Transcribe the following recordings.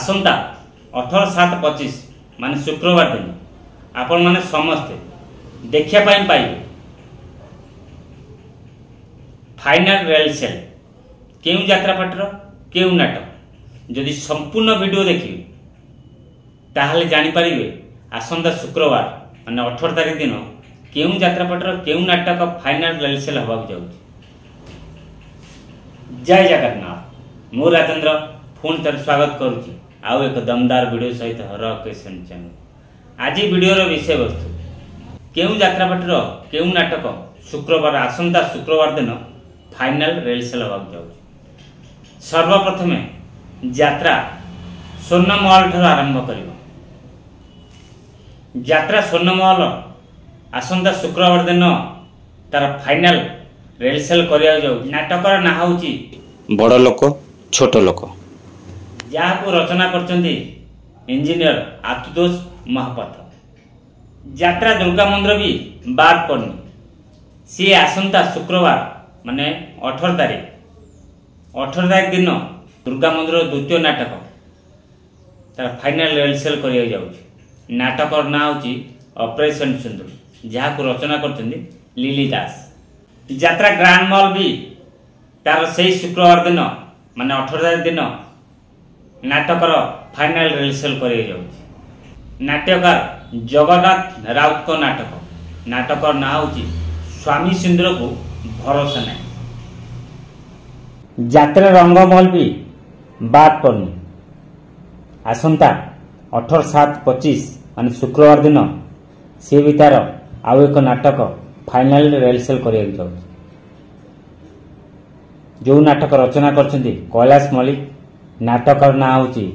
आसंता 18/7/25 मान शुक्रवार दिन आपण माने समस्ते देखिया पाइबे फाइनल रिहर्सल केउ यात्रा पाटर केउ नाटक। जदि संपूर्ण वीडियो देखिए ताहले जानि पारिबे आसंता शुक्रवार माने 18 तारिख दिन केउ यात्रा पाटर केउ नाटक फाइनल रिहर्सल होबाक जाउछि। जय जगन्नाथ। मु राजेंद्र फोन तर स्वागत करुच्ची आउ एक दमदार वीडियो सहित रॉक क्रिएशन चैनल। आज वीडियो विषय वस्तु केउ यात्रा पाटर केउ नाटक शुक्रवार आसंता शुक्रवार दिन फाइनल रिहर्सल होबाक जाउछि। सर्वप्रथमे यात्रा स्वर्णमहल ठार आरंभ करिबो। यात्रा स्वर्णमहल आसंता शुक्रवार दिन तार फाइनल रिहर्सल करिया जाउ। नाटकर ना होउची बड़ लोक छोट लोक, जहाँ रचना करचंदी इंजीनियर आशुतोष महापात्र। यात्रा दुर्गा मंदिर भी बाद पड़नी सी आसंता शुक्रवार माने 18 तारिख दिन दुर्गा मंदिर द्वितीय नाटक तार फाइनल रिहर्सल करिया जाउछि। नाटकर ना होउची ऑपरेशन सिंदूर, जहाँ रचना करचंदी लिली दास। यात्रा ग्रांड मॉल भी तार सही शुक्रवार दिन माने 18 तारिख दिन नाटकर फाइनल रिहर्सल करिया जाउछि। नाट्यकार जगन्नाथ राउत को नाटकर ना होउची स्वामी सिंदूर को भरोसा नहीं। यात्रा रंगमहल भी बाद पड़नी आसंता 18/7/25 मान शुक्रवार दिन सी भी तार आउ एक नाटक फाइनल रिहर्सल करिया जाउछि। जो नाटक रचना करछंती कैलाश मलिक। नाटकर ना होउची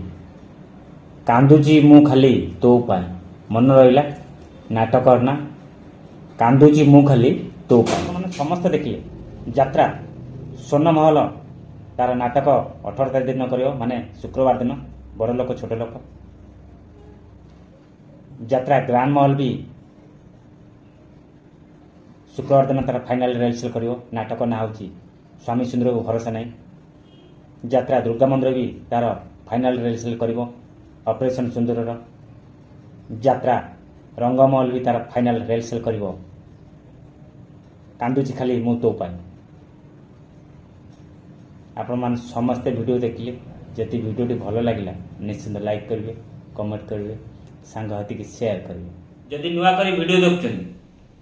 कांदुची मु खाली तो पाए। मन रहिला नाटकर ना कांदुची मु खाली तो पाए। माने समस्त देखिले यात्रा स्वर्णमहल तार नाटक 18 तारिख दिन करियो माने शुक्रवार दिन बड़ लोक छोट लोक। यात्रा ग्रांड महल भी शुक्रवार दिन तार फाइनल रिहर्सल करियो। नाटक ना होउची स्वामी सुंदर को भरोसा नहीं। यात्रा दुर्गा मंदिर भी तार फाइनल रिहर्सल करिवो ऑपरेशन सुंदर। यात्रा रंगमहल भी तार फाइनल रिहर्सल करिवो कांदुची खाली मु तो पाए। आपण मान समस्ते वीडियो देखिले जति वीडियो भल लगिला निश्चित लाइक करिवे, कमेंट करिवे, सांग हाथी की शेयर करिवे। जदि नुआ करी वीडियो देखछन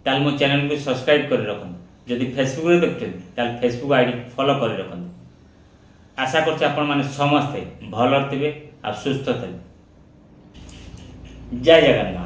ताल मो चैनल को सब्सक्राइब कर रखन। जदि फेसबुक रे देखछन ताल फेसबुक आईडी फॉलो कर रखन। आशा करछि आपण माने समस्ते भल थिबे आ सुस्थ थिबे। जय जगन्नाथ।